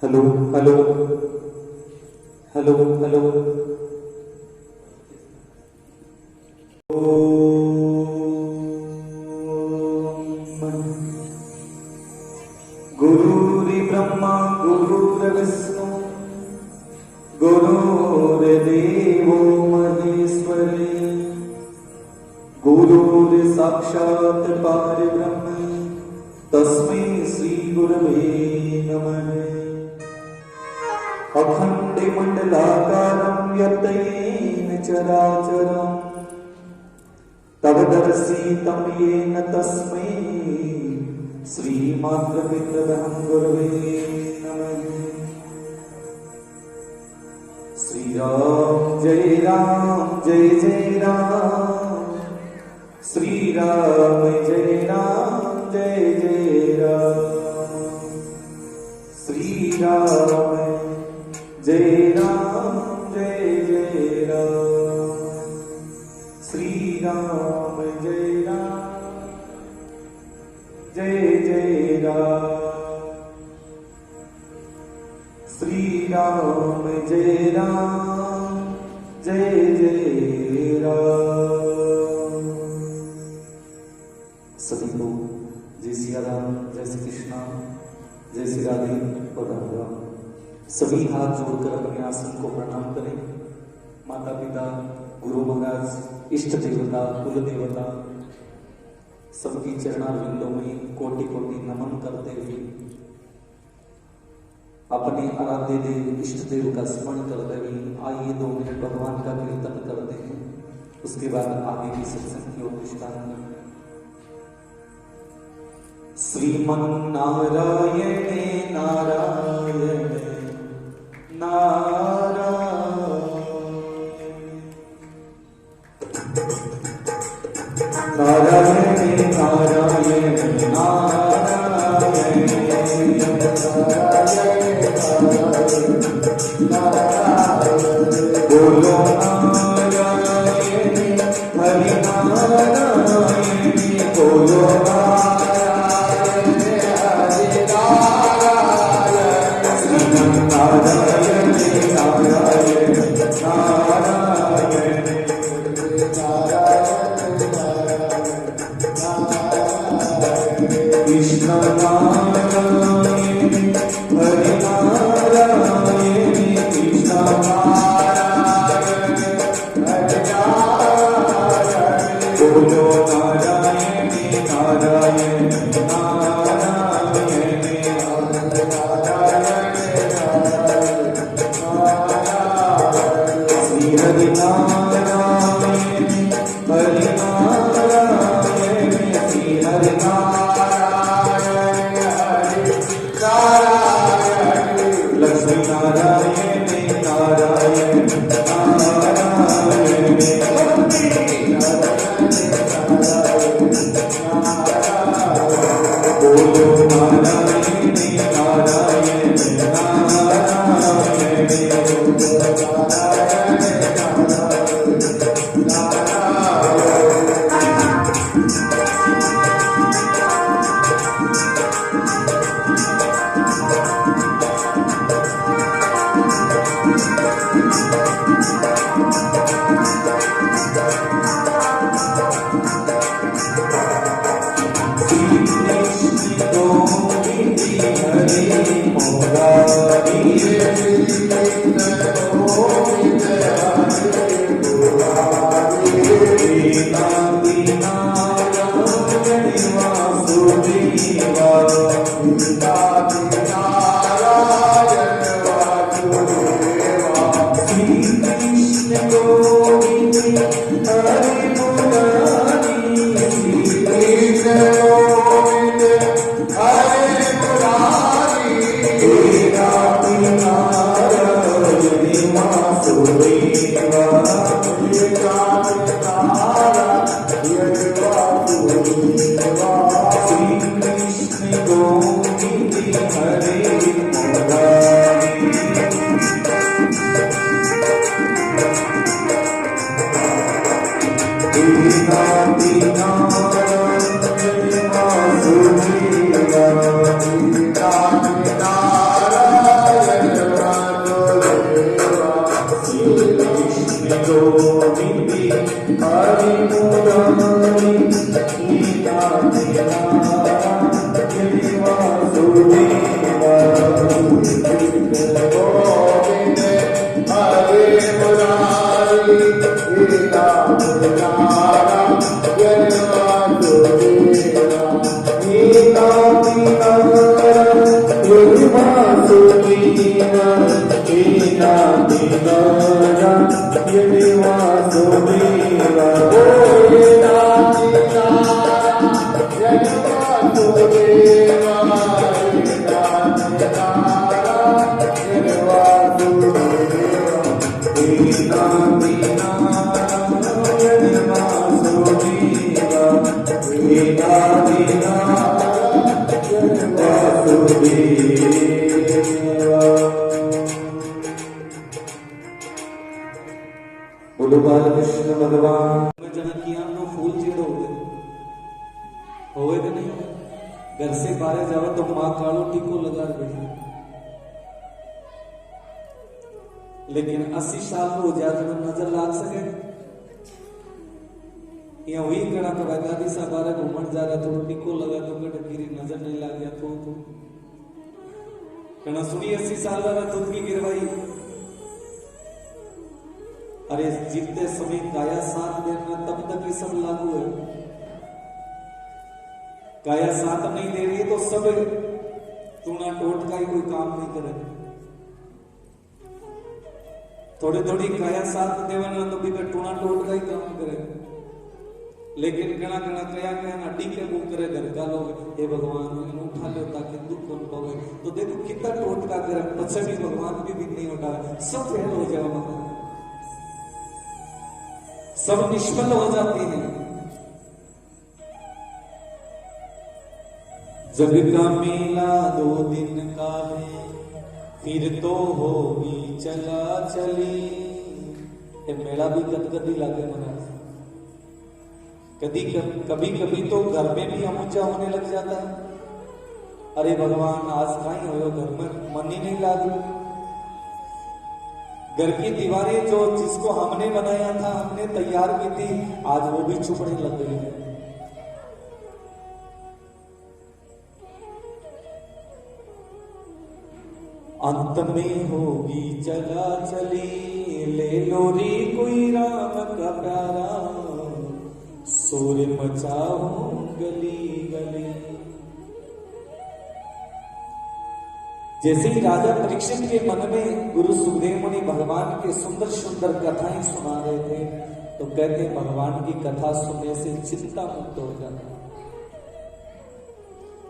Hello hello hello hello गुरुर्ब्रह्मा गुरुर्विष्णु गुरुर्देवो महेश्वरी गुरुर्साक्षात् परब्रह्म तस्मै श्री गुरवे नमः। अखंडे मंडलाकारं यत्तेन चराचरं तद्दर्शितं येन तस्मै श्रीमात्रपितरं गुरवे नमः। श्री राम जय राम श्री राम जय राम श्री राम जय राम श्री राम जय राम श्री राम जय राम। सभी को जय सिया राम, जय श्री कृष्णा, जय श्री राधे और राम राम। सभी हाथ जोड़कर अपने आसन को प्रणाम करें। माता पिता, गुरु महाराज, इष्ट देवता, कुल देवता सबकी चरणारविंदों में कोटि कोटि नमन करते हुए अपने आराध्य देव इष्ट देव का स्मरण करते हुए आइए 2 मिनट भगवान का कीर्तन करते हैं। उसके बाद आगे की सत्संग की ओर विस्तार। श्रीमन नारायण नारायण नारायण नारायण बोलो नारायण हरि नारायण बोलो Bye. हरि मुरारी लीला निराला गिरि वासुदेवा गोविंद हरे मुरारी लीला निराला गिरि वासुदेवा लीला निराला गिरि वासुदेवा लीला निराला गिरि वासुदेवा लीला निराला गिरि वासुदेवा लीला निराला गिरि वासुदेवा लीला निराला गिरि वासुदेवा लीला निराला गिरि वासुदेवा। बोलो बालकृष्ण भगवान जनकिया नो फूल चेड़ो होवे कि नहीं? घर से बाहर जाओ तो माँ कालो टीको लगा बैठे, लेकिन 80 साल हो जाए तो नजर लाग सके या वही कड़ा तो गादी सा बारह घूमन जा रहा तो टीको लगा तो गिरी नजर नहीं लग गया तो कड़ा सुनी 80 साल वाला तुम की गिरवाई। अरे जीते समय काया साथ देना तब तक ये सब लागू है। काया साथ नहीं दे रही तो सब टूना टोट का ही कोई काम नहीं करे। थोड़ी थोड़ी काया साथ देवना तो भी टूना टोट का ही काम करे, लेकिन कणा कणा कया कया ना टीके बुक करे घर का लोग, हे भगवान इन्हें उठा लो ताकि दुख कौन पावे। तो देखो कितना टोट का करे पछे भी भगवान भी नहीं उठा, सब फेल हो जाओ, सब निष्फल हो जाती है। जग का मेला 2 दिन का है, फिर तो होगी चला चली। ये मेला भी कद-कदी लागे महाराज, कभी कभी तो घर में भी अमुचा होने लग जाता है। अरे भगवान आज कहीं हो घर में मन ही नहीं लागू। घर की दीवारें जो जिसको हमने बनाया था, हमने तैयार की थी, आज वो भी चुपने लग गई है। अंत में होगी चला चली, ले लो रे कोई राम का प्यारा, शोर मचाओ गली गली। जैसे ही राजा परीक्षित के मन में गुरु सुखदेव मुनि भगवान के सुंदर सुंदर कथाएं सुना रहे थे, तो कहते भगवान की कथा सुनने से चिंता मुक्त हो जाता है।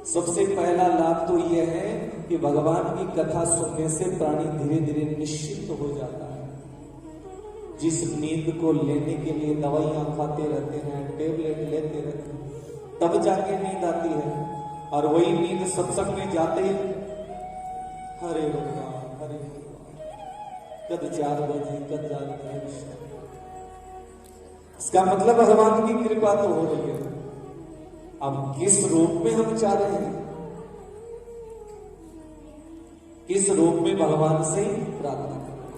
सबसे पहला लाभ तो यह है कि भगवान की कथा सुनने से प्राणी धीरे धीरे निश्चिंत हो जाता है। जिस नींद को लेने के लिए दवाइयां खाते रहते हैं, टेबलेट लेते रहते हैं, तब जाके नींद आती है, और वही नींद सत्संग में जाते ही हरे भगवान हरे भगवान, कद 4 बजे कद जाते हैं। इसका मतलब भगवान की कृपा तो हो रही है। अब किस रूप में हम चाह रहे हैं, किस रूप में भगवान से प्रार्थना करें।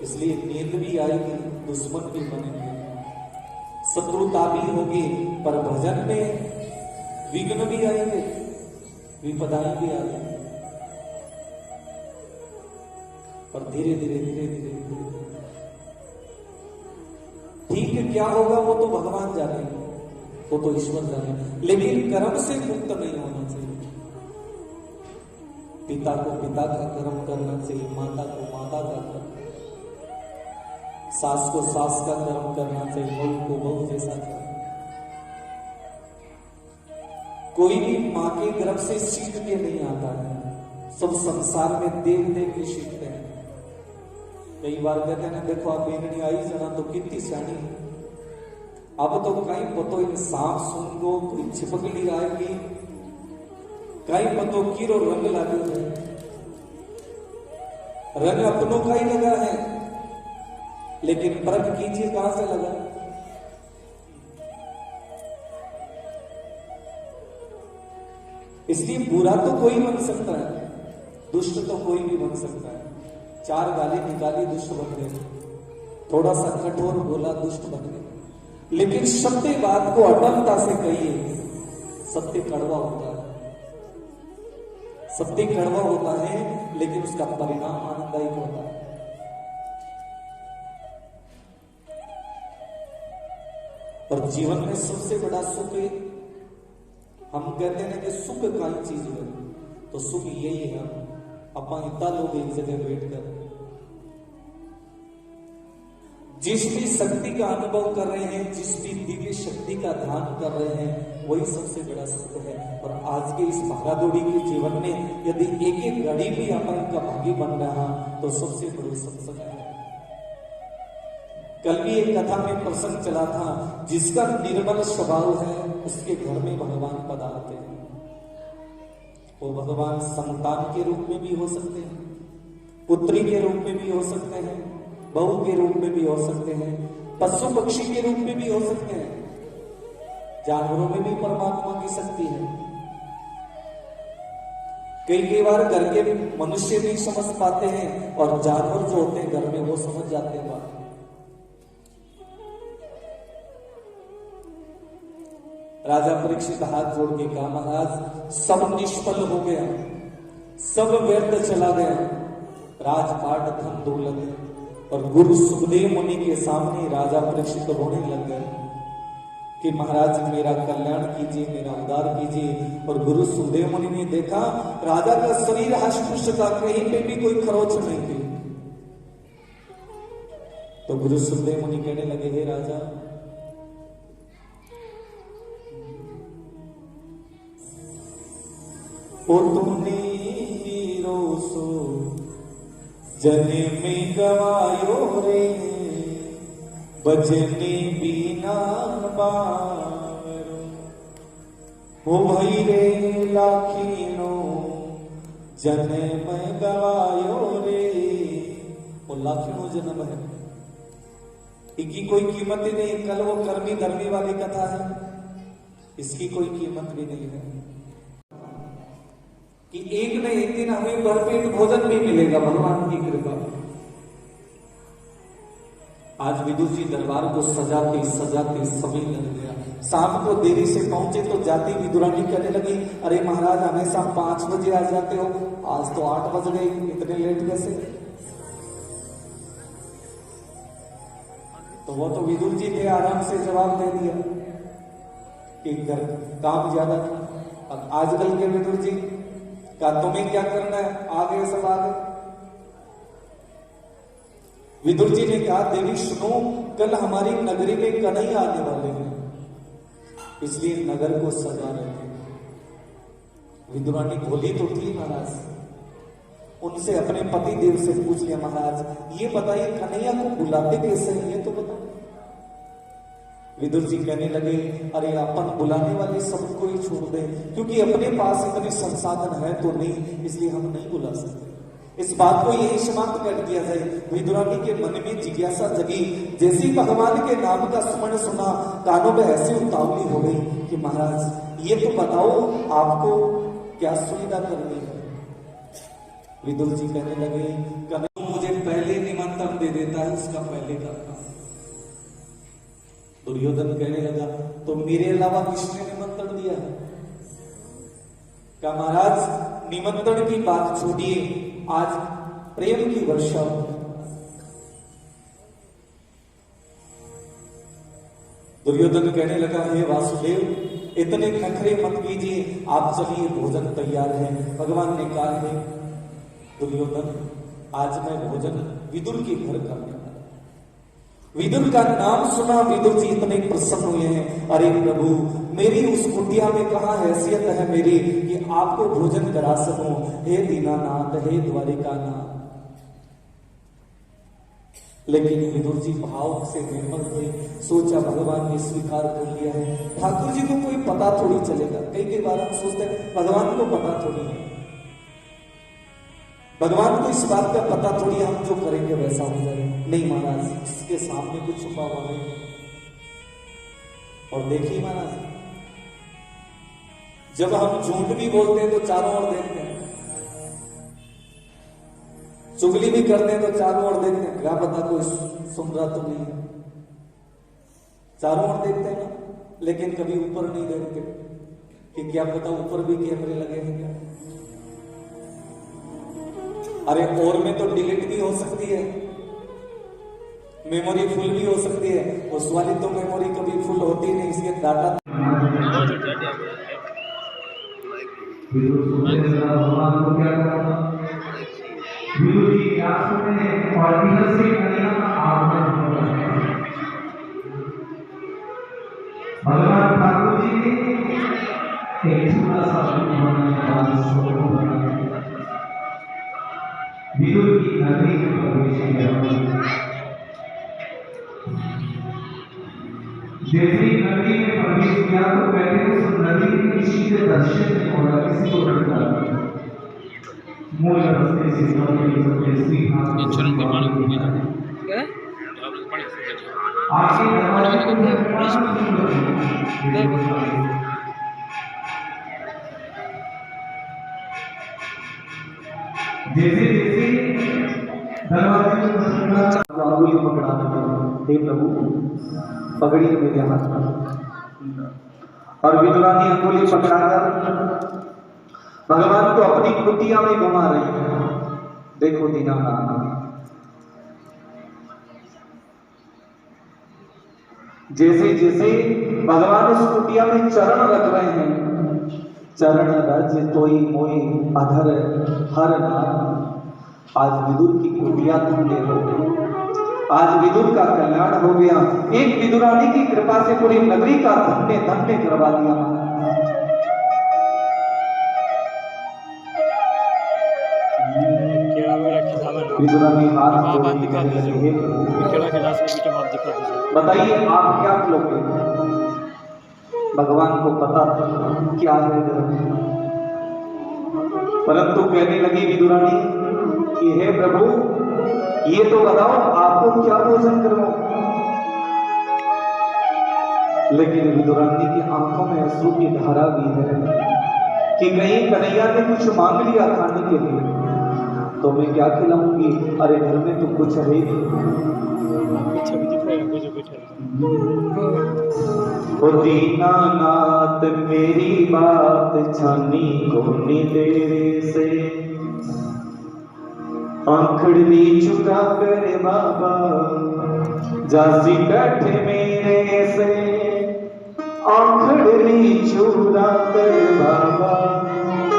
इसलिए नींद भी आएगी, दुश्मन भी बनेंगे, शत्रुता भी होगी, पर भजन में विघ्न भी आएंगे, विपदाएं भी आएंगे, पर धीरे धीरे धीरे धीरे धीरे ठीक है। क्या होगा वो तो भगवान जाने, वो तो ईश्वर जाने, लेकिन कर्म से मुक्त नहीं होना चाहिए। पिता को पिता का कर्म करना चाहिए, माता को माता का कर्म, सास को सास का कर्म करना चाहिए, बहू को बहू जैसा कर्म। कोई भी मां के गर्भ से सीख के नहीं आता है, सब संसार में देख देख के सीखते हैं। कई बार कहते हैं ना, देखो आप बेगनी आई जना तो कितनी सियाणी है। अब तो कहीं पतो इन सांप सूंघो, कोई छिपकली आएगी, कहीं पतो कीरो रंग लागू है, रंग अपनों का ही लगा है, लेकिन परख कीजिए कहां से लगा। इसलिए बुरा तो कोई बन सकता है, दुष्ट तो कोई भी बन सकता है। 4 गाली निकाली दुष्ट बन गए, थोड़ा सा कठोर बोला, दुष्ट बन गए। लेकिन सत्य बात को अटलता से कहिए, सत्य कड़वा होता है, सत्य कड़वा होता है, लेकिन उसका परिणाम आनंददायक होता है। और जीवन में सबसे बड़ा सुख है, हम कहते हैं कि सुख काई चीज है, तो सुख यही है, अपा इतना लोग एक जगह बैठकर जिस भी शक्ति का अनुभव कर रहे हैं, जिस भी दिव्य शक्ति का ध्यान कर रहे हैं, वही सबसे बड़ा सुख है। और आज के इस भागादौड़ी के जीवन में यदि एक एक घड़ी भी अपन का भागी बन रहा तो सबसे बड़ी सत्संग है। कल भी एक कथा में प्रसंग चला था, जिसका निर्मल स्वभाव है उसके घर में भगवान पधारते हैं। वो भगवान संतान के रूप में भी हो सकते हैं, पुत्री के रूप में भी हो सकते हैं, बहू के रूप में भी हो सकते हैं, पशु पक्षी के रूप में भी हो सकते हैं, जानवरों में भी परमात्मा की शक्ति है। कई बार घर के मनुष्य नहीं समझ पाते हैं और जानवर जो होते हैं घर में वो समझ जाते हैं बात। राजा परीक्षित हाथ जोड़ के कहा, महाराज सब निष्फल हो गया, सब व्यर्थ चला गया, राजपाट धन दौलत। और गुरु सुखदेव मुनि के सामने राजा परीक्षित रोने लग गए कि महाराज मेरा कल्याण कीजिए, मेरा उद्धार कीजिए। और गुरु सुखदेव मुनि ने देखा राजा का शरीर हष्ट-पुष्ट था, कहीं पे भी कोई खरोच नहीं थी। तो गुरु सुखदेव मुनि कहने लगे, हे राजा, ओ तुमने हीरो सो जने में गवायो रे, बजने बिना बावरो। हो भई रे लाखीनो जने में गवायो रे। वो लाखीनो जन्म है, इनकी कोई कीमत ही नहीं। कल वो कर्मी धर्मी वाली कथा है, इसकी कोई कीमत भी नहीं है कि एक न एक दिन हमें भरपेट भोजन भी मिलेगा, भगवान की कृपा। आज विदुर जी दरबार को सजाते सजाते समय लग गया। शाम को देरी से पहुंचे तो जाती विदुरानी कहने लगी, अरे महाराज हमेशा 5 बजे आ जाते हो, आज तो 8 बज गए, इतने लेट कैसे? तो वो तो विदुर जी थे, आराम से जवाब दे दिया कि घर काम ज्यादा था। अब आजकल के विदुर जी का तुम्हें क्या करना है, आ गए सब आ गए। विदुर जी ने कहा, देवी सुनो, कल हमारी नगरी में कन्हैया आने वाले हैं, इसलिए नगर को सजा रहे थे। विदुरानी भोली तो थी महाराज, उनसे अपने पति देव से पूछ लिया, महाराज ये बताइए कन्हैया को बुलाते कैसे हैं, ये तो बताओ। विदुर जी कहने लगे, अरे अपन बुलाने वाले सबको ही छोड़ दें, क्योंकि अपने पास इतने संसाधन है तो नहीं, इसलिए हम नहीं बुला सकते। इस बात को यही समाप्त कर दिया जाए। विदुरानी के मन में जिज्ञासा जगी, जैसे भगवान के नाम का स्मरण सुना, कानों में ऐसी उतावली हो गई कि महाराज ये तो बताओ आपको क्या सुविधा करनी है। विदुर जी कहने लगे, कभी मुझे पहले निमंत्रण दे देता है, उसका पहले करना। दुर्योधन कहने लगा, तो मेरे अलावा किसने निमंत्रण दिया है? क्या महाराज निमंत्रण की बात छोड़िए, आज प्रेम की वर्षा हो। दुर्योधन कहने लगा, हे वासुदेव इतने नखरे मत कीजिए, आप चलिए भोजन तैयार है। भगवान ने कहा है, दुर्योधन आज मैं भोजन विदुर के घर करने वाला। विदुर का नाम सुना विदुर जी इतने प्रसन्न हुए हैं, अरे प्रभु मेरी उस कुटिया में कहां हैसियत है मेरी कि आपको भोजन करा सकूं। हे दीनानाथ, हे द्वारिकानाथ। लेकिन विदुर जी भाव से निर्मल थे, सोचा भगवान ने स्वीकार कर लिया है, ठाकुर जी को कोई पता थोड़ी चलेगा। कई बार हम सोचते हैं भगवान को पता थोड़ी है, भगवान को इस बात का पता थोड़ी, हम जो करेंगे वैसा हो जाएगा। नहीं महाराज, इसके सामने कुछ छुपा हुआ नहीं। और देखिए महाराज, जब हम झूठ भी बोलते हैं तो चारों ओर देखते हैं, चुगली भी करते हैं तो चारों ओर देखते हैं, क्या पता कोई सुन रहा तो नहीं है, चारों ओर देखते हैं ना, लेकिन कभी ऊपर नहीं देखते कि क्या पता ऊपर भी कैमरे लगे हैं क्या। अरे और में तो डिलीट भी हो सकती है, मेमोरी फुल भी हो सकती है, उस वाली तो मेमोरी कभी फुल होती नहीं, इसके डाटा भगवान को क्या करना, गुरु जी क्या सुने और इधर से कन्या का आगमन होता है। भगवान ठाकुर जी ने एक छोटा सा विदुर की नगरी में प्रवेश किया। जैसे ही नगरी में प्रवेश किया तो पहले उस नगरी में किसी के दर्शन नहीं हो रहा, किसी को नहीं रहा। मूल रास्ते से श्री जैसे अंगुली पकड़ा देते, हे प्रभु पकड़ी मेरे हाथ में, और विदुरानी अंगुली पकड़ाकर भगवान को अपनी कुटिया में घुमा रही है। देखो दीनानाथ, जैसे जैसे भगवान उस कुटिया में चरण रख रहे हैं, चरण रज तोई मोई अधर हर नाम, आज विदुर की कुटिया धन्य हो गई, आज विदुर का कल्याण हो गया। एक विदुरानी की कृपा से पूरी नगरी का धन्य धन्य करवा दिया। विदुरानी हाथ बताइए आप क्या खिलाओगे? भगवान को पता था क्या है घर में, परंतु कहने लगी विदुरानी कि हे प्रभु ये तो बताओ आपको क्या भोजन करो। लेकिन विदुरानी की आंखों में अश्रु की धारा भी है कि कहीं कन्हैया ने कुछ मांग लिया खाने के लिए तो मैं क्या खिलाऊंगी, अरे घर में तो कुछ है ही नहीं। दीनानाथ मेरी बात छानी कोनी तेरे से, आंखड़ी चुका कर बाबा जासी बैठे मेरे से, आंखड़ी चुरा कर बाबा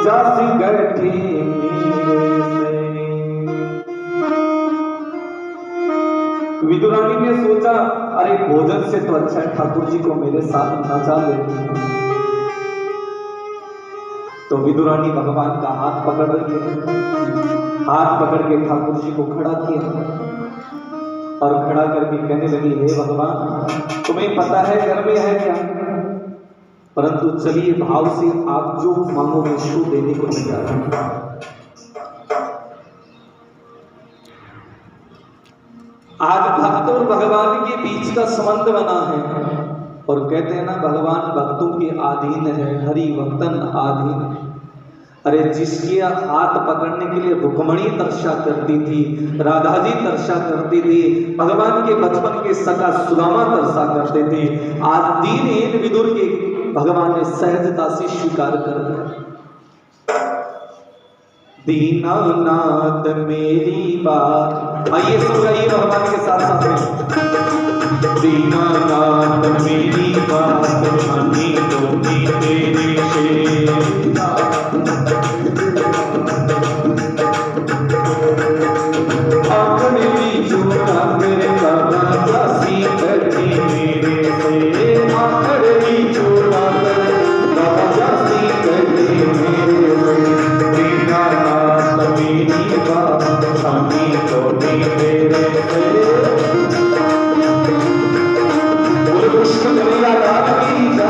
जासी बैठे मेरे से। विदुरानी ने सोचा अरे भोजन से तो अच्छा है ठाकुर जी को मेरे साथ नचा लेती हूं। तो विदुरानी भगवान का हाथ पकड़ रही है, हाथ पकड़ के ठाकुर जी को खड़ा किया और खड़ा करके कहने लगी हे भगवान तुम्हें पता है घर में है क्या, परंतु चलिए भाव से आप जो मांगोगे सो देने को तैयार है। आज भक्त और भगवान के बीच का संबंध बना है, और कहते हैं ना भगवान भक्तों के अधीन है, हरि भक्तन आधीन है। अरे जिसके हाथ पकड़ने के लिए रुक्मणी तर्षा करती थी, राधा जी तर्षा करती थी, भगवान के बचपन के सखा सुदामा तर्षा करते थे, आज दीनहीन विदुर के भगवान ने सहजता से स्वीकार कर दिया। दीनानाथ मेरी बात, आइए सुन रही भगवान के साथ साथ में। दीनानाथ मेरी बात छानी कोनी तेरे से, आंखड़ी चुरा कर बाबा जासी बैठी मेरे से, आंखड़ी चुरा कर बाबा जासी बैठी मेरे से। दीनानाथ मेरी बात छानी कोनी तेरे से, बोल कृष्ण कन्हैया लाल की जय।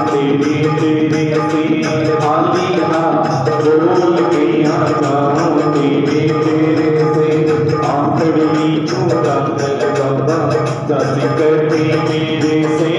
तेरे तेरे से खाली हाथ बोल के आ जाऊं तेरे तेरे से आखिरी छोटा कर बाबा जज करते मेरे से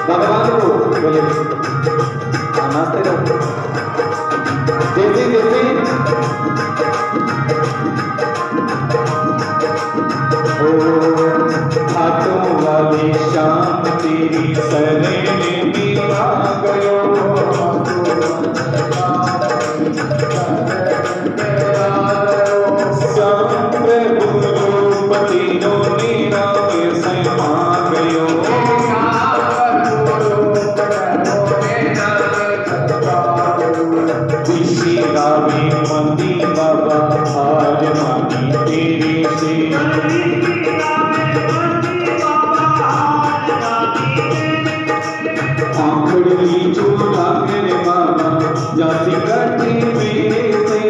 भगवान को बोले नाचते रहो जैसे जैसे ओ हाथों वाली शाम तेरी सरे में मिला गयो श्याम प्रभु रूप तीनों नीरा में समा गयो गावे मंदी बाबा हार मानी तेरे से आखड़ी चूड़ा मेरे बाबा जाती करती मेरे से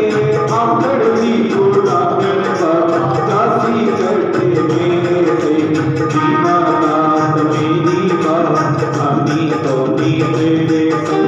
आखड़ी चूड़ा मेरे बाबा जाती करती मेरे से दीवानाथ मेरी बात हमी तो तेरे से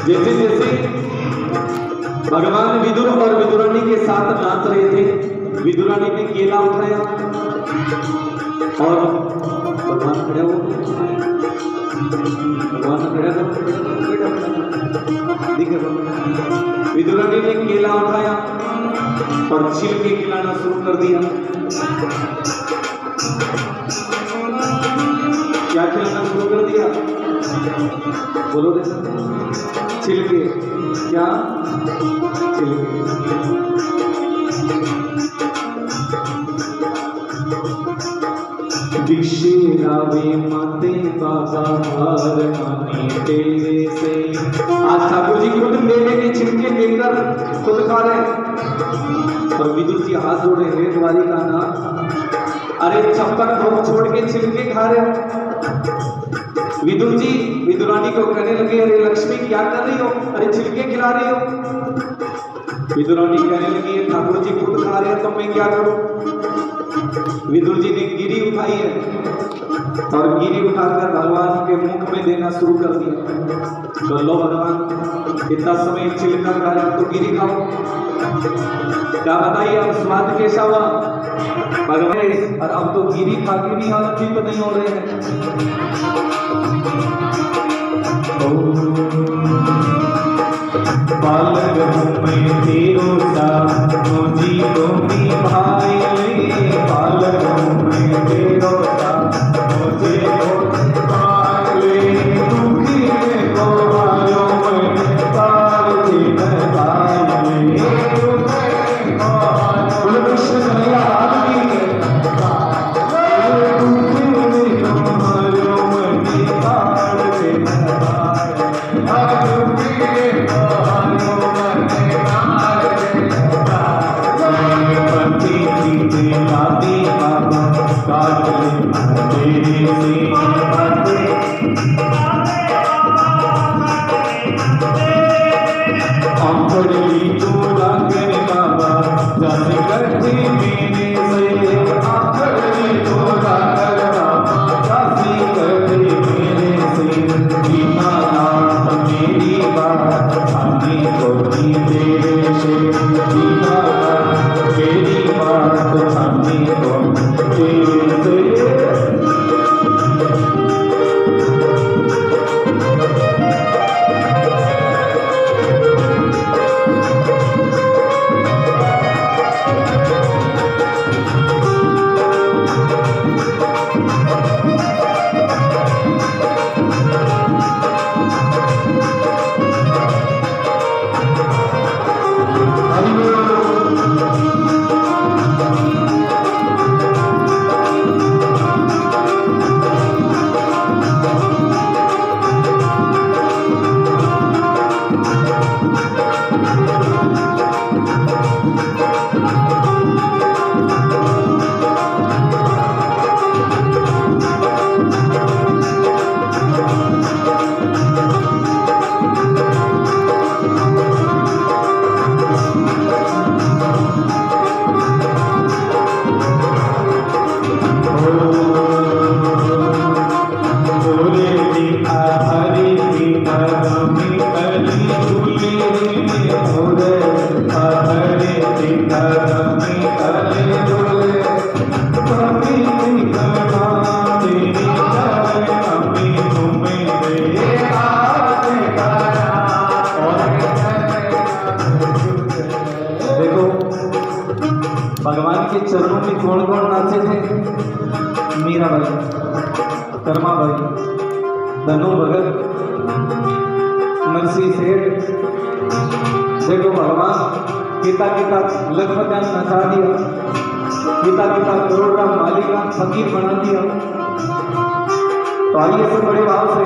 जैसे जैसे भगवान विदुर और विदुरानी के साथ नाच रहे थे विदुरानी ने केला उठाया और भगवान खड़े हो भगवान खड़े दिखे विदुरानी ने केला उठाया और छिलके खिलाना शुरू कर दिया क्या खिलाना शुरू कर दिया बोलो दे छिलके क्या छिलके विशेरावे माते बाबा हार माने तेरे से आज ठाकुर जी खुद मेले के छिलके लेकर खुद खा रहे और विदुर जी हाथ जोड़ रहे हैं तुम्हारी का नाम अरे छप्पन भोग छोड़ के छिलके खा रहे हो विदुर जी विदुरानी को कहने लगे अरे लक्ष्मी क्या कर रही हो अरे छिलके खिला रही हो विदुरानी कहने लगी ठाकुर जी खुद खा रहे हैं तो मैं क्या करूं विदुर जी ने गिरी उठाई है और गिरी उठाकर भगवान के मुख में देना शुरू कर दिया तो लो भगवान इतना समय छिलका खा रहे हो तो गिरी खाओ क्या बताइए अब स्वाद कैसा हुआ भगवान और अब तो गिरी खा के भी हालत ठीक तो नहीं हो रहे हैं बालक मैं तेरो सा मुझी को भाई ले बालक मैं तेरो सा मुझे को भाई ले दुखी को आयो मैं तार के भाई ले बोलो कृष्ण कन्हैया आदमी तेरी बात के चरणों में कौन कौन नाचे थे? मीरा भाई, कर्मा भाई, धनु भगत, नरसिंह सेठ। देखो भगवान पिता पिता लखपत नचा दिया, पिता पिता करोड़ का मालिक फकीर बना दिया। तो आइए सब बड़े भाव से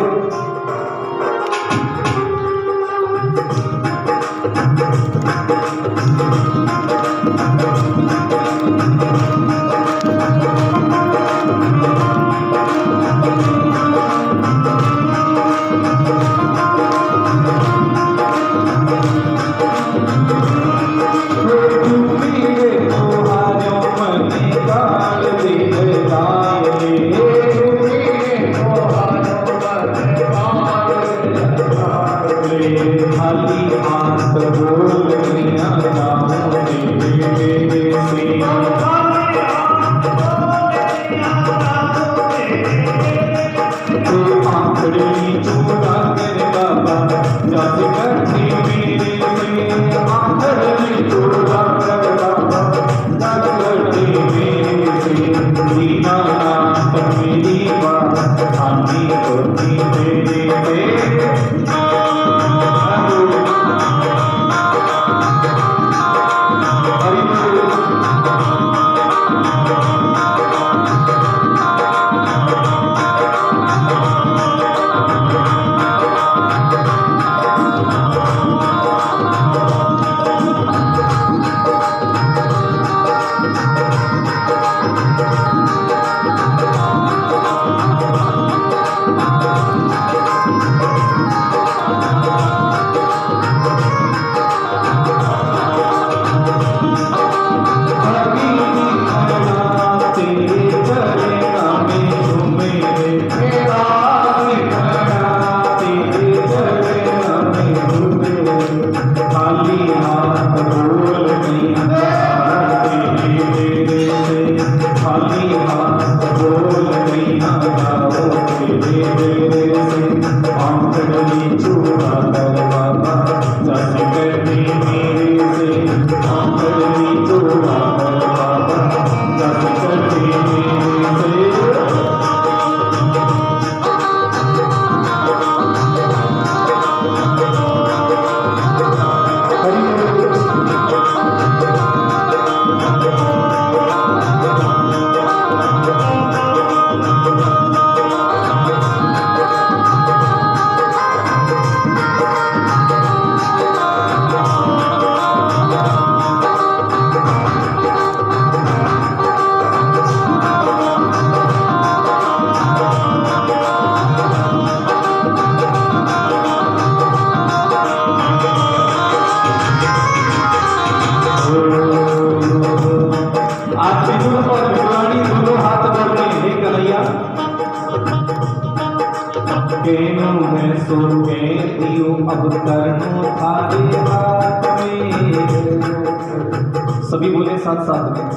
सभी बोले साथ साथ में।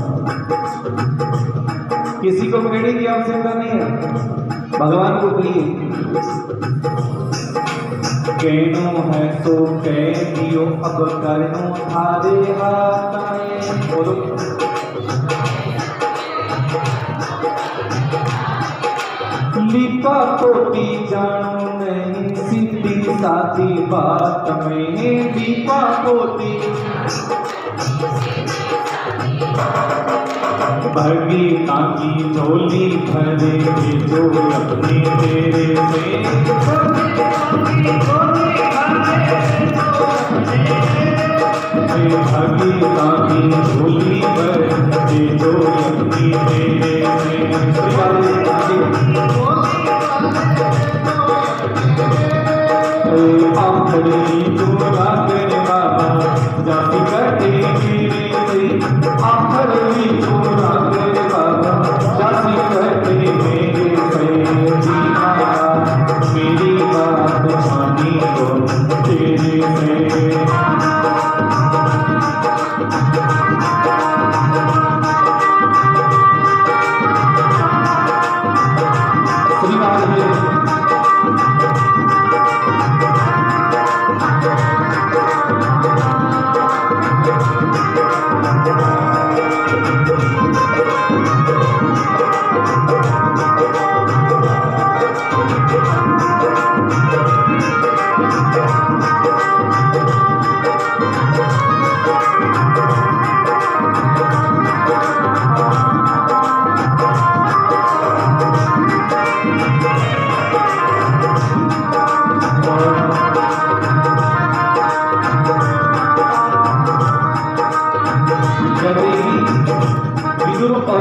किसी को कहने की आवश्यकता नहीं है, भगवान को कहिए कहनो है तो कह दियो अब करनो थारे हाथ में। बोलो लिपा कोटी जानो नहीं सीधी साधी बात में। लिपा कोटी भगी ताकी झोली भरे जो अपने तेरे से। भगी ताकी झोली भरे जो अपने तेरे से। आखड़ी चूड़ा तेरे बाबा जाति कटे गिरी से। आखड़ी चूड़ा तेरे बाबा जाति कटे मेरे से। जीना मेरी बात छानी को तेरे से।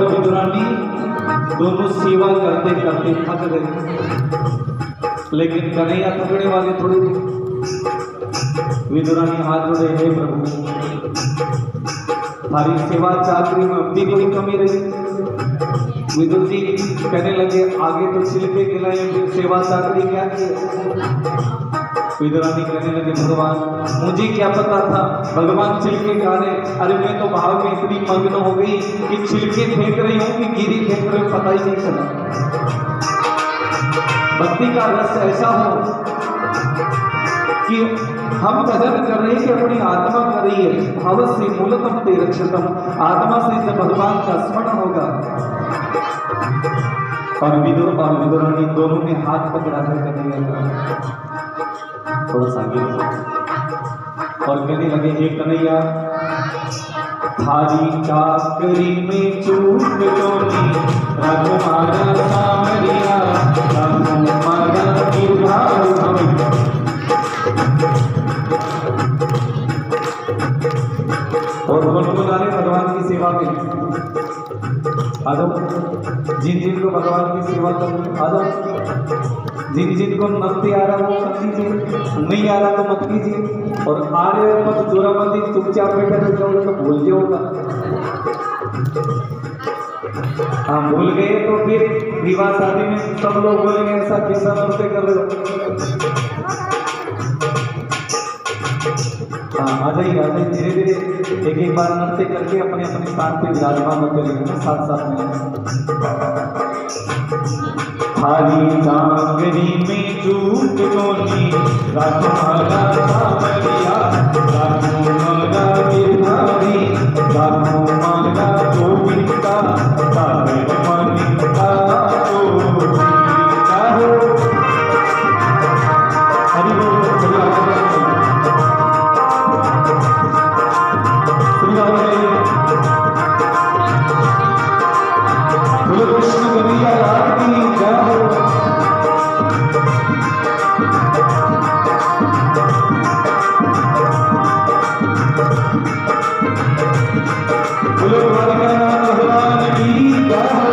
और विदुरानी दोनों सेवा करते करते थक गए, लेकिन कन्हैया थकने वाले थोड़ी थे। विदुरानी हाथ जोड़े, हे प्रभु, हमारी सेवा चाकरी में अब भी कोई कमी रही। विदुर जी कहने लगे, आगे तो छिलके खिलाए, फिर सेवा चाकरी क्या की? विदुरानी कहने लगे, भगवान मुझे क्या पता था भगवान छिलके खा रहे। अरे मैं तो भाव में इतनी मग्न हो गई कि छिलके फेंक रही हूँ कि गिरी फेंक रही हूँ, पता ही नहीं चला। भक्ति का रस ऐसा हो कि हम भजन कर रहे हैं कि अपनी आत्मा कर रही है। भाव से मूलतम ते रक्षतम, आत्मा से जब भगवान का स्मरण होगा। और विदुर और विदुरानी दोनों ने हाथ पकड़ा है कन्हैया का, थोड़ा सा आगे और कहने लगे, हे कन्हैया, थारी चाकरी में चूक जोनी, राजकुमारा सामरिया, राजकुमारा गिरधार हम। और गुनगुनाने भगवान की सेवा के लिए आ जाओ। जिन जिन को भगवान की सेवा करनी आ जाओ। जिन जिन को नृत्य आ रहा वो मत कीजिए, नहीं आ रहा तो मत कीजिए। और आ रहे मत जोरा मत, चुपचाप बैठे रह जाओगे तो भूल जाओगा। हाँ, भूल गए तो फिर विवाह शादी में सब लोग बोलेंगे ऐसा किस्सा नृत्य कर रहे हो। हाँ, आ जाइए धीरे धीरे एक एक बार नृत्य करके अपने अपने स्थान पे विराजमान होते रहेंगे साथ साथ में। थारी चाकरी में चूक जोनी, राजकुमारा सामरिया, राजकुमारा गिरधारी, राजकुमारा गोविंदा, सागर मनिका गोविंदा हो। हरि बोल, कृष्ण कन्हैया लाल की जय हो। बोलो द्वारकानाथ भगवान की जय हो।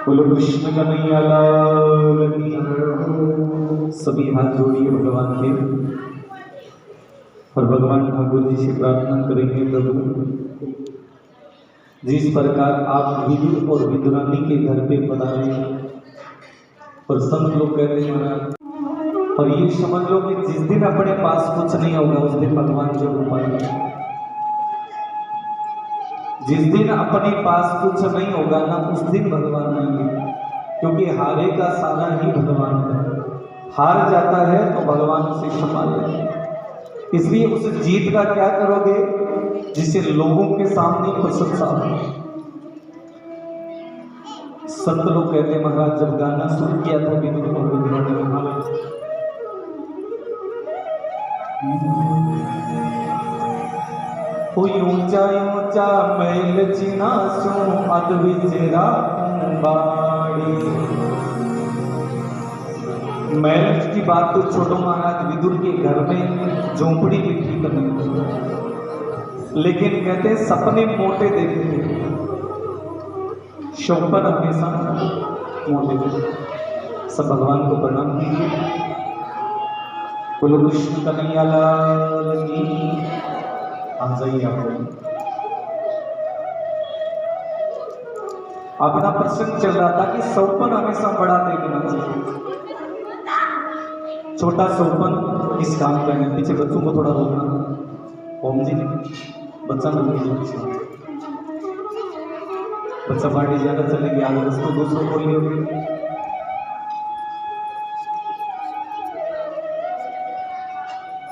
बोलो कृष्ण कन्हैया लाल की। सभी हाथ जोड़िए भगवान के और भगवान ठाकुर जी से प्रार्थना करेंगे। प्रभु जिस प्रकार आप विदुर और विदुरानी के घर पे पधारे और संत लोग कहते हैं महाराज, और ये समझ लो कि जिस दिन अपने पास कुछ नहीं होगा उस दिन भगवान जरूर पाएंगे। जिस दिन अपने पास कुछ नहीं होगा ना उस दिन भगवान आएंगे, क्योंकि हारे का सारा ही भगवान है। हार जाता है तो भगवान उसे संभाल लेंगे। इसलिए उस जीत का क्या करोगे? जिसे लोगों के सामने प्रशंसा हो। संत लोग कहते हैं महाराज जब गाना शुरू किया था विदुर और विदुरों ने कहा ऊंचा ऊंचा मैल चिना सो अद विचरा बाड़ी। मैल की बात तो छोड़ो महाराज, विदुर के घर में झोंपड़ी भी ठीक नहीं, लेकिन कहते सपने मोटे देखते थे, शोपन हमेशा मोटे थे। सब भगवान को प्रणाम कीजिए। बोलो कृष्ण कन्हैया लाल की। आ जाइए आप। अपना प्रसंग चल रहा था कि सौपन हमेशा बड़ा देखना चाहिए, छोटा सौपन इस काम का है। पीछे बच्चों को थोड़ा रोकना। ओम जी बच्चा न लीजिए, बच्चा पार्टी ज्यादा चलेगी, आगे दोस्तों दूसरों को लिए।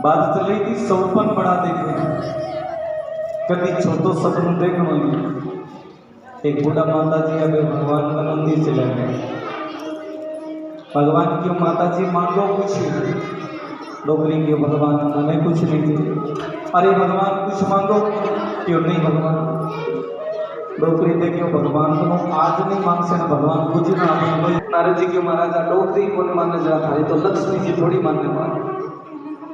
बात चल रही थी सौपन बड़ा देखे, कभी छोटो सपन देखो। एक बूढ़ा माता जी अभी भगवान का मंदिर चले गए। भगवान की माता जी मांगो कुछ, डोगरी के भगवान मैंने कुछ नहीं दी। अरे भगवान कुछ मांगो, क्यों नहीं भगवान। डोकरी देखियो भगवान को आज नहीं मांग से ना भगवान कुछ ना। नारद जी क्यों महाराजा डोकरी को मानने जा रहा है, तो लक्ष्मी जी थोड़ी मानने वाले।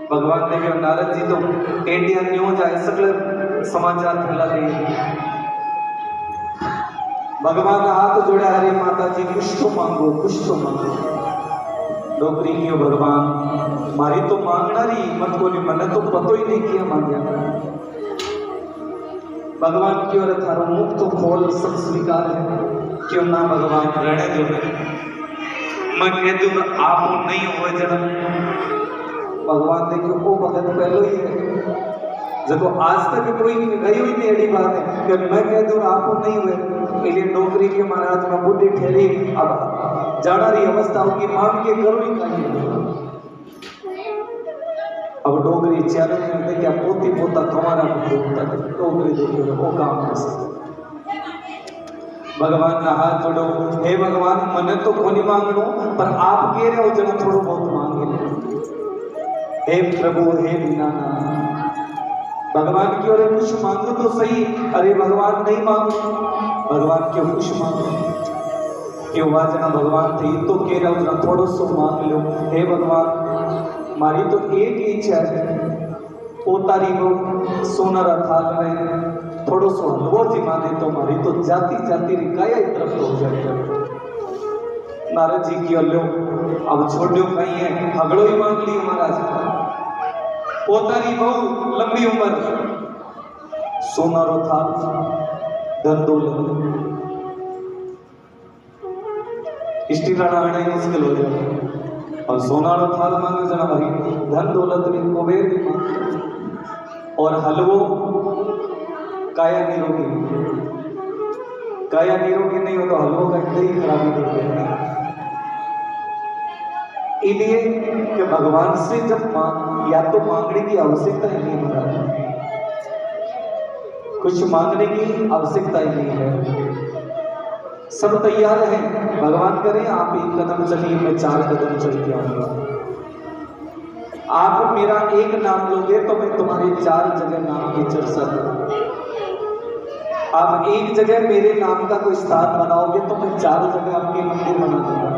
भगवान देखियो नारद जी तो इंडिया न्यूज आए सकल समाचार फैला दिए। भगवान हाथ जोड़ा, हरे माता जी कुछ तो मांगो, कुछ तो मांगो। डोकरी क्यों भगवान मारी तो मांगना रही मत को नहीं, मैंने तो पतो ही नहीं किया मांगया। भगवान की ओर थारो मुख तो खोल, सब स्वीकार है, क्यों ना भगवान रहने दो। मैं कह दूं आप नहीं हो जन्म। भगवान देखो वो भगत पहलो ही है, जब आज तक कोई गई हुई नहीं। अड़ी बात है कि मैं कह दूं आप नहीं हुए, इसलिए नौकरी के महाराज में बुढ़ी ठहरी। अब जाना रही अवस्था होगी, मांग के करो ही कहीं। अब डोगरी चैलेंज में देखिए पोती पोता कमाना डोगरी देखिए वो काम कर सकते। भगवान ना हाथ जोड़ो, हे भगवान मने तो कोनी मांगनो, पर आप कह रहे हो जना थोड़ा बहुत मांगे। हे प्रभु हे दीनानाथ, भगवान की ओर कुछ मांगो तो सही। अरे भगवान नहीं मांगो, भगवान क्यों कुछ मांगो, क्यों वाजना भगवान थे तो कह रहा हूँ थोड़ा सो मांग लो। हे भगवान मारी तो एक ही इच्छा है, ओ तारी को सोना थाल में थोड़ो सो हलवो जी माने तो मारी तो जाती जाती रिकाया तरफ तो हो जाएगा। नारद जी की लो अब छोड़ो कहीं है, हगड़ो ही मांग ली महाराज। पोतारी बहु लंबी उम्र, सोनारो थाल, धन दौलत, इष्टि राणा मुश्किल हो जाए। और सोनारो थाल मांगे जना भाई, धन दौलत भी कुबेर भी मांगे, और हलवो काया निरोगी। काया निरोगी नहीं हो तो हलवो का ही खराबी कर देगा। इसलिए कि भगवान से जब या तो मांगने की आवश्यकता ही नहीं है, कुछ मांगने की आवश्यकता ही नहीं है, सब तैयार है। भगवान करें आप एक कदम चलिए, मैं 4 कदम चल के आऊंगा। आप मेरा एक नाम लोगे तो मैं तुम्हारी 4 जगह नाम की चर्चा करूंगा। आप एक जगह मेरे नाम का कोई स्थान बनाओगे तो मैं 4 जगह आपके मंदिर बना दूंगा।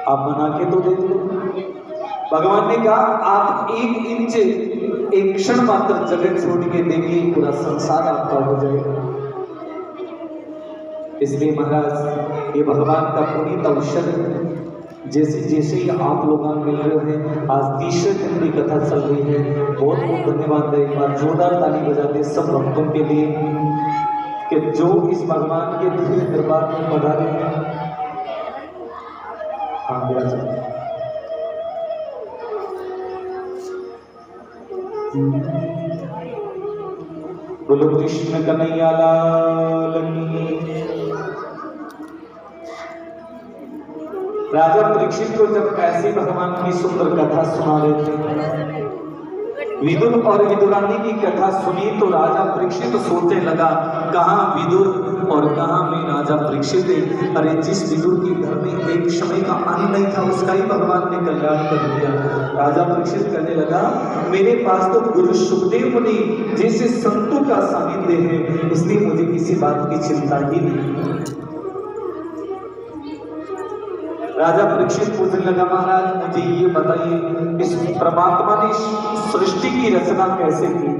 आप बना के तो देख लो। भगवान ने कहा आप 1 इंच एक क्षण मात्र जगह छोड़ के देखिए, पूरा संसार आपका हो जाएगा। इसलिए महाराज ये भगवान का पुनीत अवसर, जैसे जैसे ही आप लोग मिल रहे हैं, आज तीसरे दिन की कथा चल रही है। बहुत बहुत धन्यवाद है, एक बार जोरदार ताली बजाते सब भक्तों के लिए कि जो इस भगवान के दिव्य दरबार में पधारे हैं। हाँ बोलो कृष्ण कन्हैया लाल की। राजा परीक्षित को जब ऐसी भगवान की सुंदर कथा सुना रहे थे, विदुर और विदुरानी की कथा सुनी तो राजा परीक्षित सोचने लगा, कहाँ विदुर और कहाँ में राजा परीक्षित। अरे जिस विदुर के घर में एक समय का अन्न नहीं था उसका ही भगवान ने कल्याण कर दिया। राजा परीक्षित कहने लगा, मेरे पास तो गुरु सुखदेव मुनि जैसे संतों का सानिध्य है, इसलिए मुझे किसी बात की चिंता ही नहीं। राजा परीक्षित पूछने लगा, महाराज मुझे ये बताइए, इस परमात्मा ने सृष्टि की रचना कैसे की?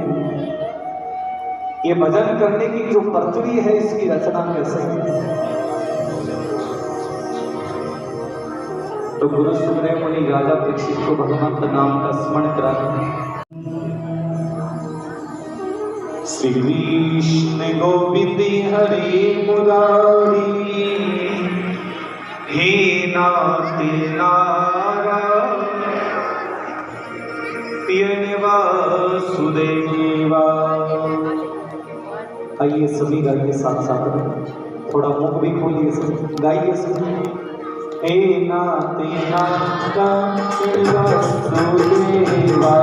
ये भजन करने की जो पृथ्वी है इसकी रचना कैसे की? तो गुरु सुखदेव मुनि राजा परीक्षित को भगवंत नाम का स्मरण कराते। श्री कृष्ण गोविंद हरि मुरारी, हे नाथ नारायण वासुदेवा। आइए सभी गाइए साथ साथ में, थोड़ा मुख भी खोलिए, सब गाइए सब। हे नाथ नारायण वासुदेवा।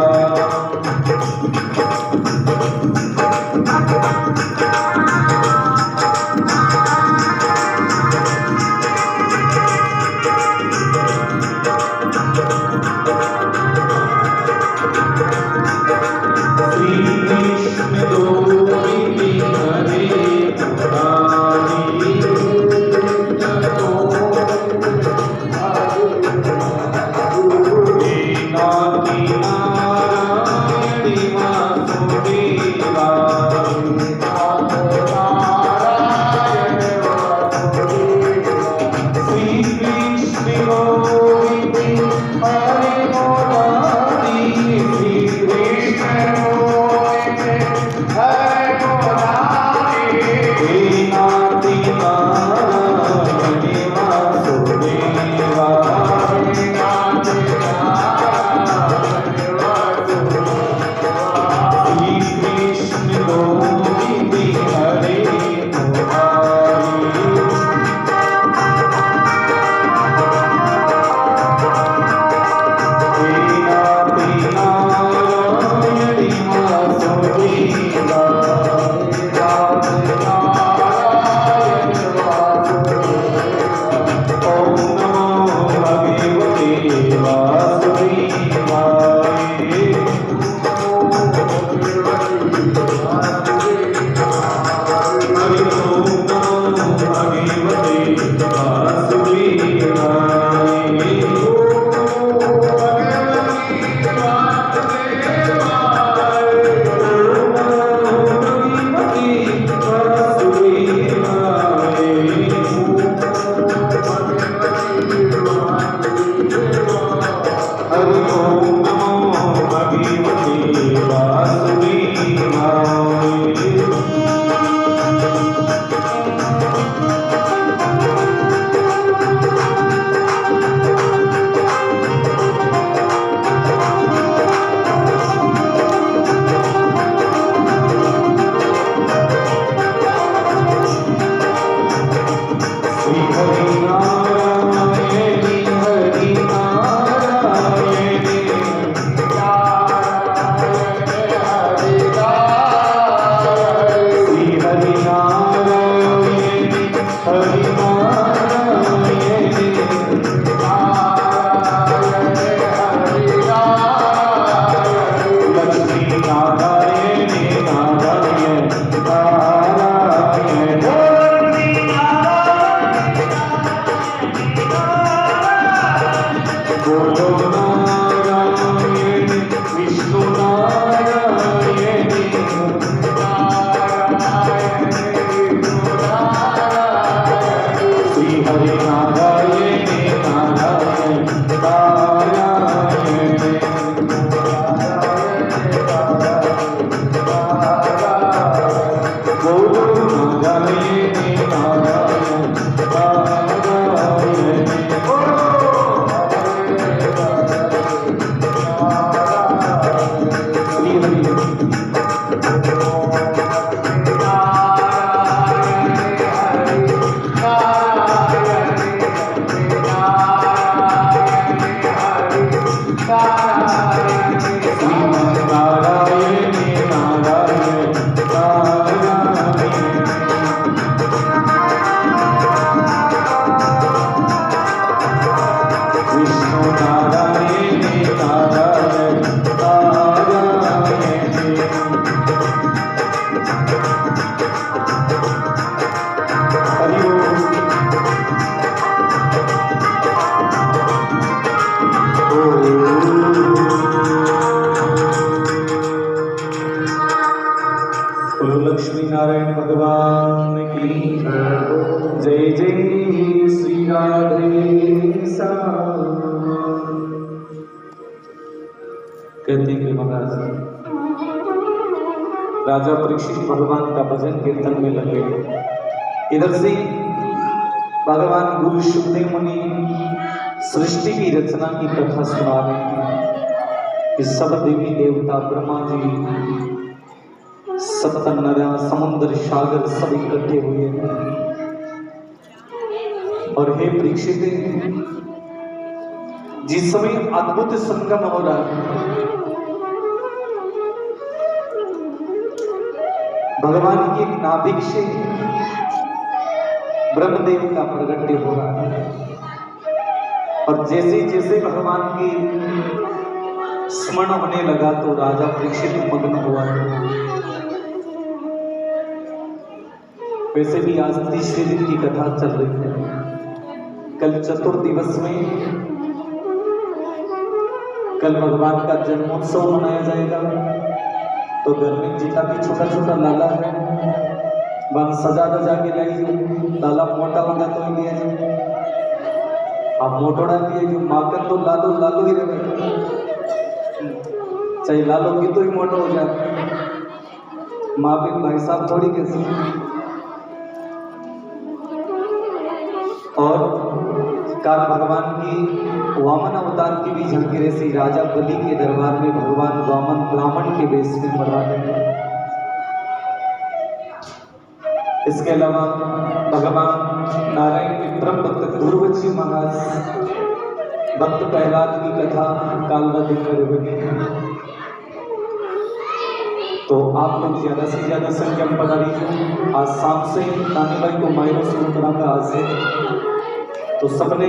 लक्ष्मी नारायण भगवान की जय जय श्री राधे श्याम। कहते हैं कि महाराज राजा परीक्षित भगवान का भजन कीर्तन में लगे। इधर से भगवान गुरु शुकदेव मुनि सृष्टि की रचना की कथा सुना रहे हैं कि सब देवी देवता ब्रह्मा जी सप्त नदियां समुद्र सागर सब इकट्ठे हुए हैं। और हे परीक्षित, जिस समय अद्भुत संगम हो रहा है, भगवान की नाभिक से ब्रह्मदेव का प्रगट्य हो रहा है। और जैसे जैसे भगवान की स्मरण होने लगा तो राजा परीक्षित मग्न हुआ। वैसे भी आज तीसरे दिन की कथा चल रही है। कल चतुर्दिवस में कल भगवान का जन्मोत्सव मनाया जाएगा। तो घर में जितना भी छोटा छोटा लाला है वह सजा दजा के लाई। लाला मोटा होगा तो ही लिया, आप मोटोड़ा लिए जो माकर तो लालो लालो ही रहे, चाहे लालो की तो ही मोटा हो जाए। माँ भी भाई साहब थोड़ी कैसे। और काल भगवान की वामन अवतार की भी झलकी रही। राजा बलि के दरबार में भगवान वामन ब्राह्मण के वेश में पड़ा है। इसके अलावा भगवान नारायण के परम भक्त दुर्वची महाराज भक्त प्रहलाद की कथा काल नदी पर बनी। तो आप लोग ज्यादा से ज्यादा संख्या में पधारिए। आज शाम से नानी भाई को मायरों शुरू करांगा आज से। तो सबने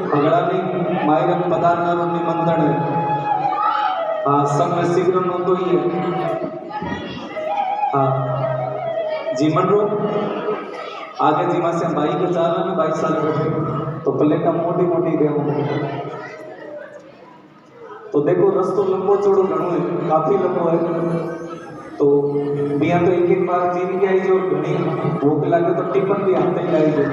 पगड़ा में मायरम पधारना निमंत्रण है। हाँ, सब में शीघ्र नोंदो ही है। हाँ जी मंडो आगे जी से भाई के चाला में 22 साल बैठे तो प्लेटा मोटी मोटी गए। तो देखो रस्तो लंबो चौड़ो घणो है, काफी लंबो है। तो बिया तो एक बार जीन के आई जो घनी भूख लगे तो टिफिन भी आते ही आई जो।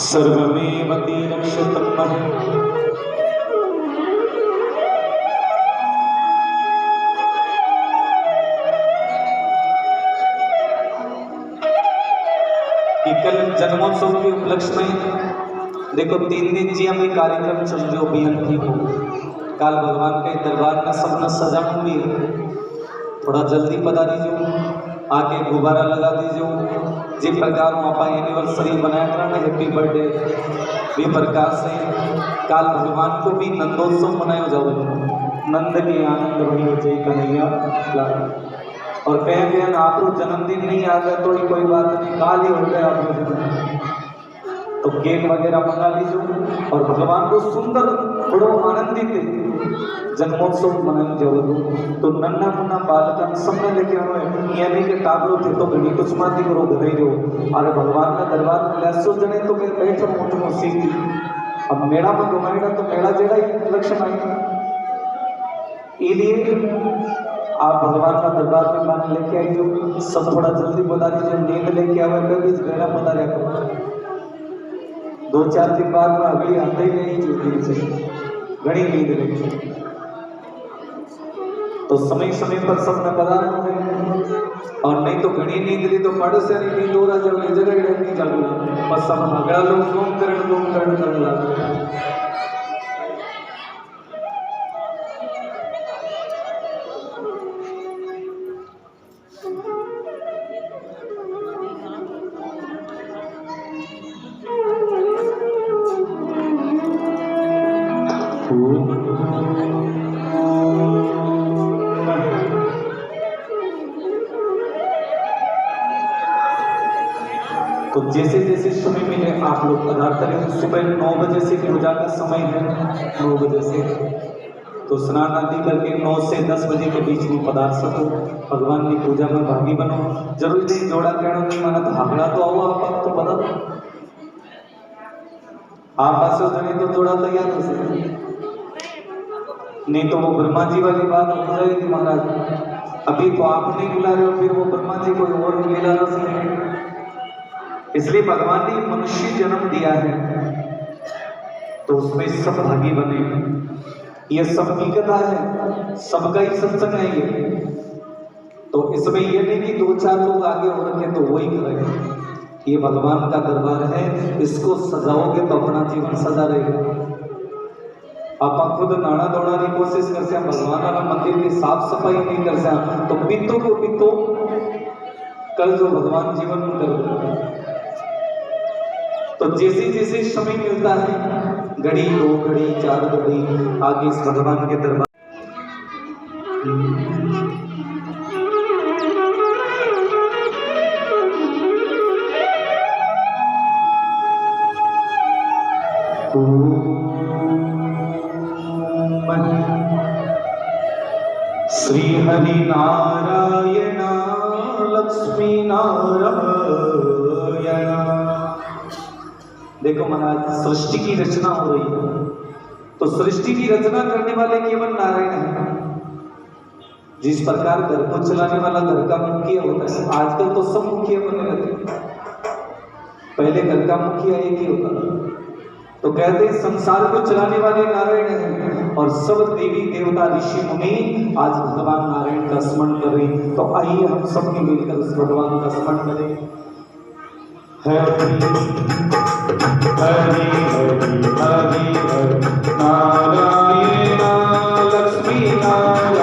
सर्वमेव तीरक्षतम् कल जन्मोत्सव के उपलक्ष्य में देखो 3 दिन जी हमें कार्यक्रम चल जो बियन थी हो। काल भगवान के दरबार में सबने सजाऊं भी थोड़ा जल्दी पधारी जो आके गुब्बारा लगा दीजिए। जिस प्रकार आप एनिवर्सरी बनाया था ना हैप्पी बर्थडे भी प्रकार से काल भगवान को भी नंदोत्सव मनाया जाओ। नंद के आनंद रही जय कन्हैया। और कह गया आप लोग जन्मदिन नहीं आ गए तो ही कोई बात नहीं, काल ही हो गया आप लोग। तो केक वगैरह मंगा लीजिए और भगवान को सुंदर बड़ो आनंदित जन्मोत्सव मनाने जाओ। तो नन्ना मुन्ना बालक सबने लेके आए यानी के टाबलो थे तो घनी कुछ माती करो घरे जो। अरे भगवान का दरबार में लैसो जने तो मैं बैठो मोटो सीखी। अब मेला में घुमाएगा तो मेला जेड़ा ही लक्षण आएगा। इसलिए आप भगवान का दरबार में माने लेके आई जो। सब थोड़ा जल्दी बता दीजिए। नींद लेके आवे कभी गहरा बता रहा 2-4 दिन बाद में अगली आते ही नहीं जो दिन से घनी नींद लेके। तो समय समय पर सब में पधारना है। और नहीं तो घनी नींद ली तो पड़ो से नींद हो रहा जब जगह नहीं चालू बस सब अगला लोग घूम करण करने लगे। तो जैसे जैसे समय मिले आप लोग पधार करें। सुबह 9 बजे से पूजा का समय है, 9 बजे से, तो स्नान आदि करके 9 से 10 बजे के बीच में पधार सको, भगवान की पूजा में भागी बनो। जरूर नहीं जोड़ा कहना नहीं माना तो हागड़ा तो आओ आप तो बता आप पास जने तो जोड़ा तैयार हो सके, नहीं तो वो ब्रह्मा जी वाली बात हो जाएगी महाराज। अभी तो आप नहीं बुला रहे हो, फिर वो ब्रह्मा जी कोई और मिला ना सके। इसलिए भगवान ने मनुष्य जन्म दिया है तो उसमें सब भागी बने। ये सबकी कथा है, सबका ही सत्संग है ये। तो इसमें ये नहीं कि 2-4 लोग आगे हो रखे तो वही करेंगे। ये भगवान का दरबार है, इसको सजाओगे तो अपना जीवन सजा रहेगा। आप खुद नाना दौड़ा की कोशिश कर से भगवान वाला मंदिर की साफ सफाई नहीं कर से तो पित्तों को पित्तों कल जो भगवान जीवन में कर देगा। तो जैसे जैसे समय मिलता है, घड़ी 2 घड़ी 4 घड़ी आगे इस भगवान के दरबार श्री हरि नारायण लक्ष्मी नारायण। देखो महाराज, सृष्टि की रचना हो रही है तो सृष्टि की रचना करने वाले केवल नारायण हैं। जिस प्रकार घर को चलाने वाला घर का मुखिया होता है, आजकल तो सब मुखिया बनने लगे, पहले घर का मुखिया एक ही होता था। तो कहते हैं संसार को चलाने वाले नारायण हैं और सब देवी देवता ऋषि मुनि आज भगवान नारायण का स्मरण करें। तो आइए हम सबके मिलकर उस भगवान का स्मरण करें। हरि हरि हरि हरि हरि नारायण लक्ष्मी नारायण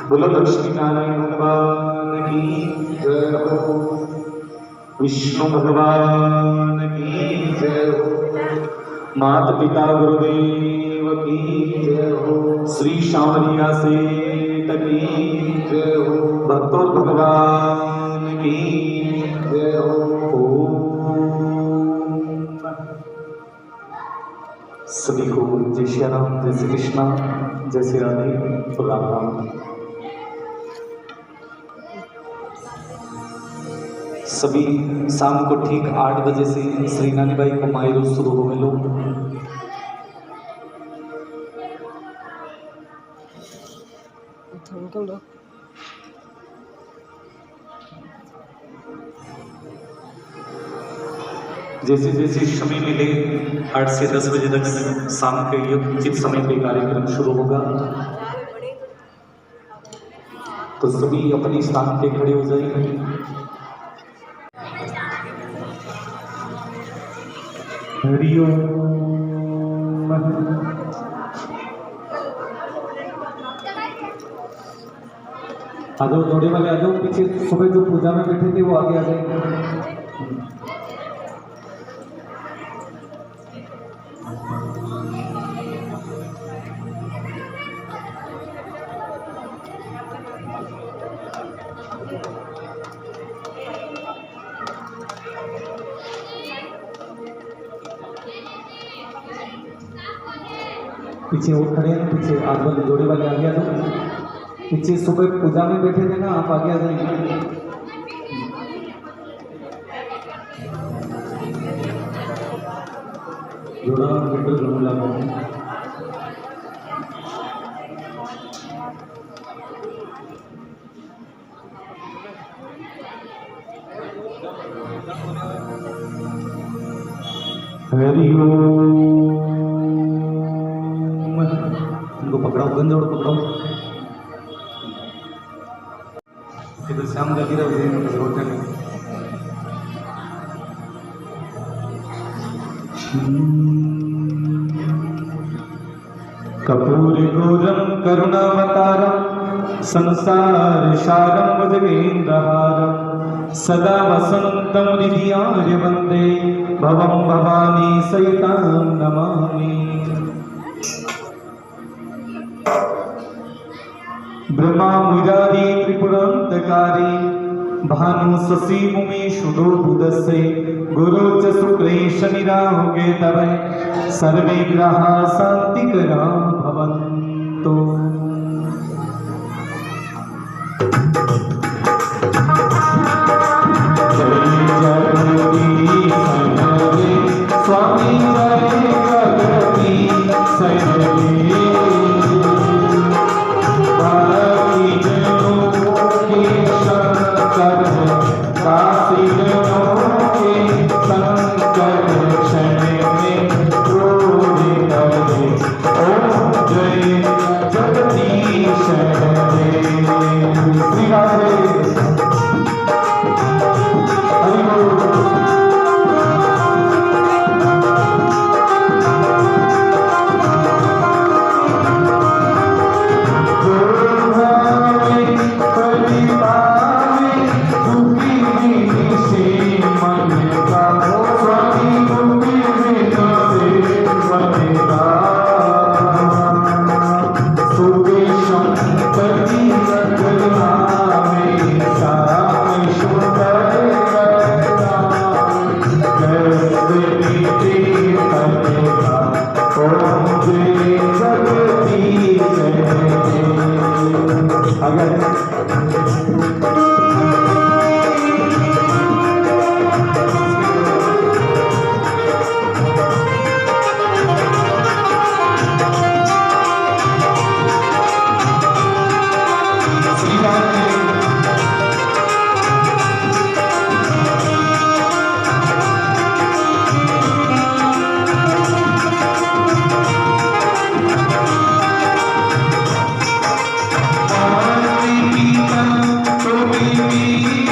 बोलो लक्ष्मी नारायण भगवान की जय हो, विष्णु भगवान की जय हो, माता पिता गुरुदेव की जय हो, श्री श्यामलिया सेठ की जय हो, भक्तों भगवान की जय हो। सभी को जय श्री राम, जय श्री कृष्णा, जय श्री राधे, तो राम राम। सभी शाम को ठीक 8 बजे से श्री नानी बाई को माई रोज शुरू हो मिलो। जैसे जैसे समय मिले 8 से 10 बजे तक शाम के उचित समय पे कार्यक्रम शुरू होगा, तो सभी अपने स्थान पे खड़े हो जाएंगे। हरिओम। आ जाओ दौड़े वाले, आ जाओ पीछे। सुबह जो पूजा में बैठे थे वो आगे आ जाएंगे। पीछे वो खड़े हैं, पीछे आज वाले जोड़े वाले आगे आ जाओ। पीछे सुबह पूजा में बैठे थे ना, आप आगे आ जाएंगे। जोड़ा बिल्कुल जरूर लगाओ। हरिओम। उनको पकड़ाओ, गंजोड़ पकड़ाओ। इधर श्याम लगी रहो, रोटे में। कपूर गौरम करुणावतारम संसार सारम भुजगेन्द्रहारम सदा वसंतम हृदयार्य वंदे भवम भवानी सहितां नमामि। ब्रह्मा मुरारी त्रिपुरांतकारी भानु शशि मुमीशुदो बुधस्य गुरु च शुक्रे शनि राहु केतवे सर्वे ग्रहा शांतिकरा भवन्तु। स्वामी जय भगवती शंकर दासी श्री राधे हरि बोल। Be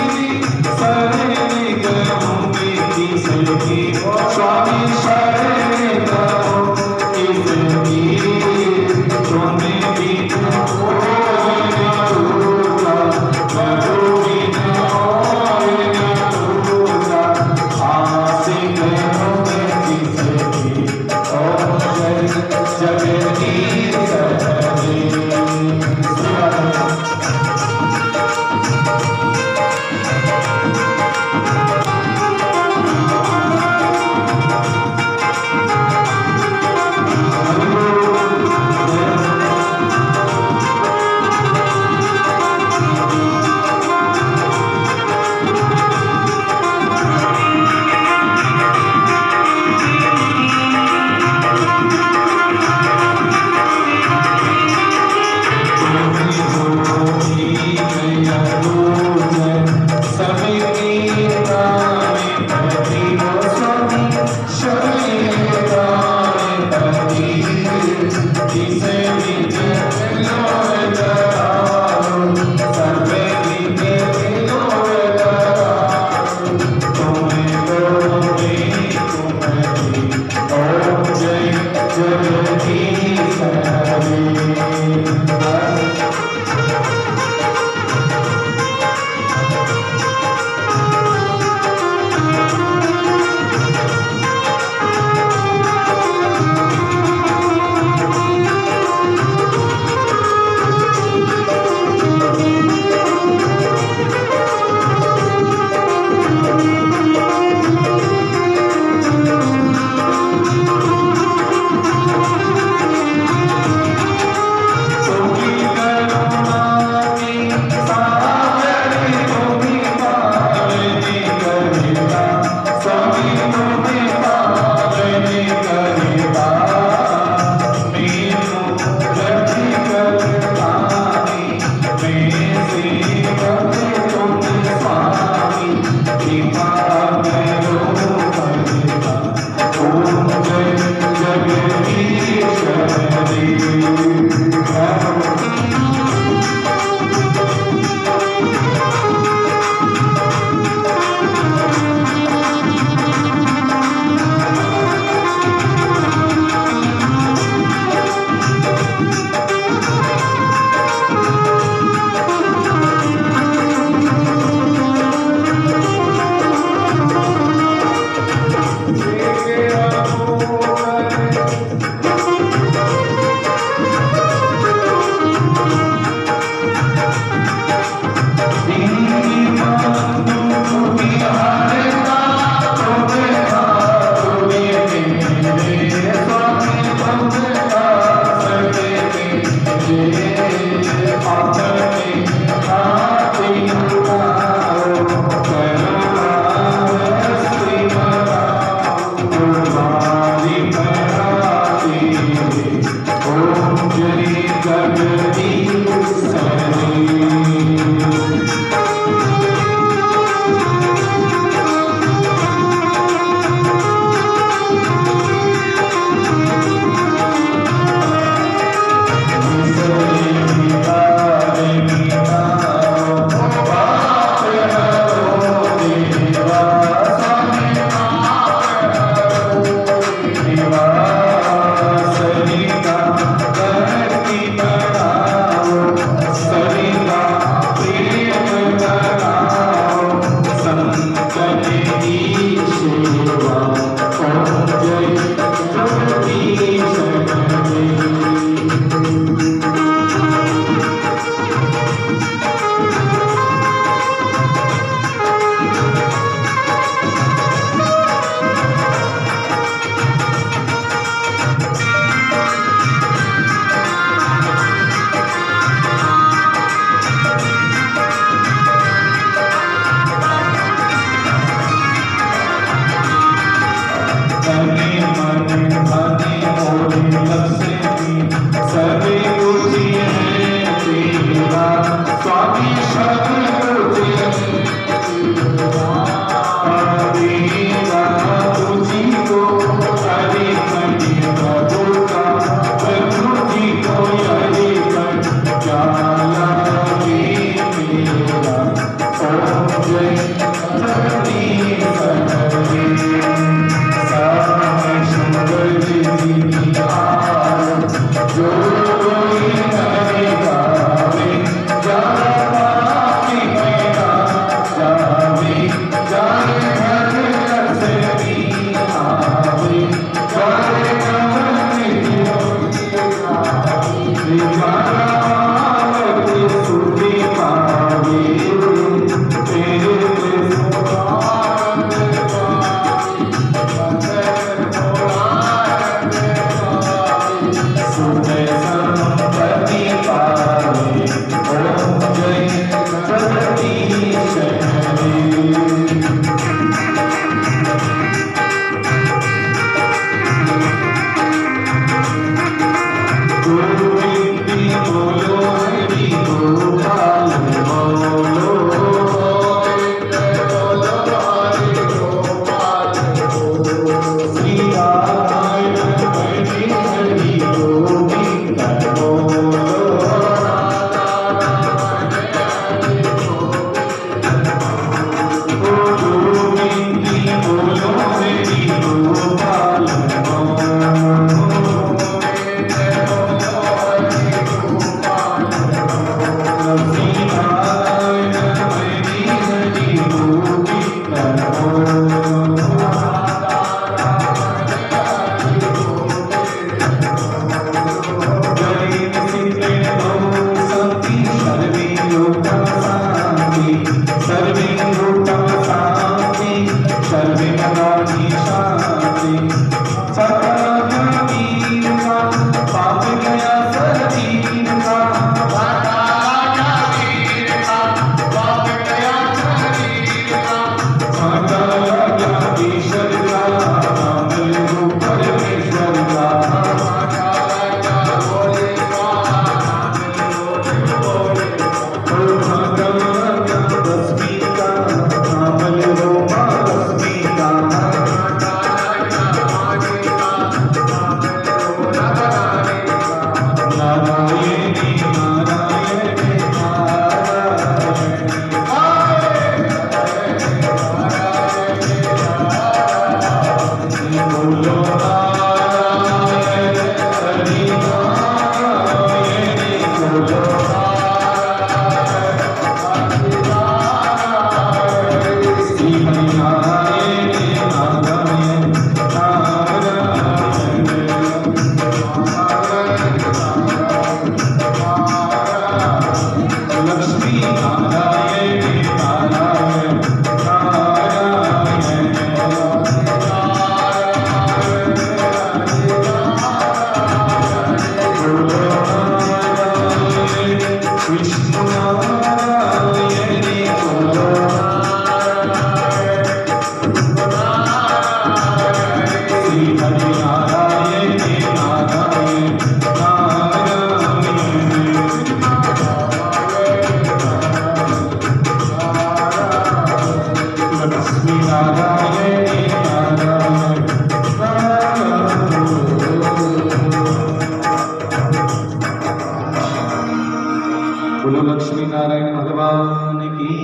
बोलो लक्ष्मी नारायण भगवान की।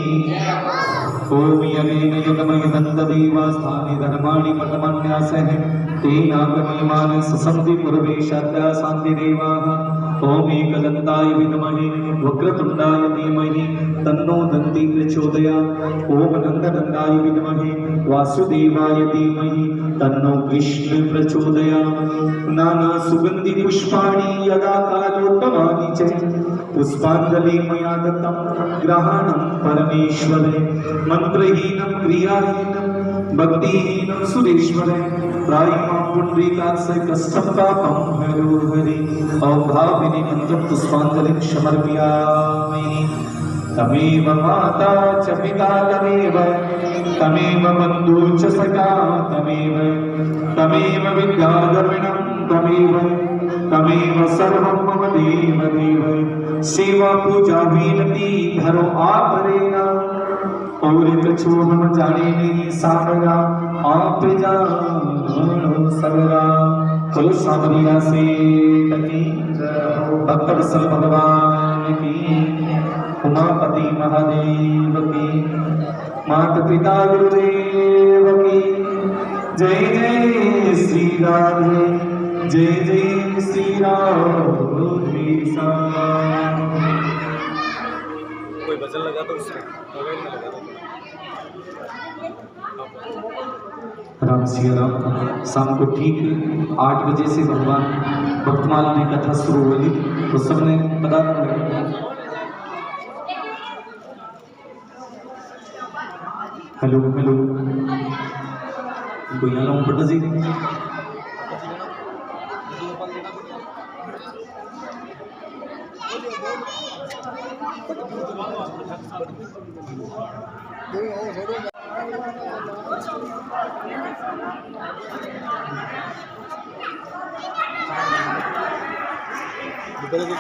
ओम यमेन यतमय दन्तदेवास्थाने धर्माणि पटमन्यासः तेनागमेमान ससन्ति पूर्वेशाद्या शान्ति देवाः। ओम एकदन्ताय विद्महे वक्रतुण्डाय धीमहि तन्नो दन्ती प्रचोदयात्। ओम नन्दनन्दाय विद्महे वासुदेवाय धीमहि तन्नो कृष्ण प्रचोदयात्। नाना सुगन्धि पुष्पाणि यदा कालोत्तमानि च पुष्पाञ्जलि मया दत्तं ग्रहणं परमेश्वरे। मंत्रहीनं क्रियाहीनं भक्तिहीनं सुरेश्वरे। प्रायिमां पुण्डरीकाक्षे कष्टं पापं हरो हरि। अभाविनी मन्त्रं पुष्पाञ्जलिं समर्पयामि। तमेव माता च पिता तमेव तमेव बन्धु च सखा तमेव तमेव विद्याधर्मिणं तमेव तमेव सर्वं मम देव देव। सेवा पूजा विनती धरो आप रेना, और कछु हम जाने नहीं सागरा, आप जानो सगरा। तो सावरिया से टकी भक्त वत्सल भगवान की, उमापति महादेव की, माता पिता गुरुदेव की। जय जय श्री राधे, जय जय श्री राधे। कोई भजन लगा तो उससे मोबाइल में लगा दो। राम सिया राम। शाम को ठीक 8 बजे से भगवान भक्तमाला ने कथा शुरू हुई, तो सबने पदार्थ में हेलो हेलो कोई आ रहा हूँ पटा जी। निकल गई।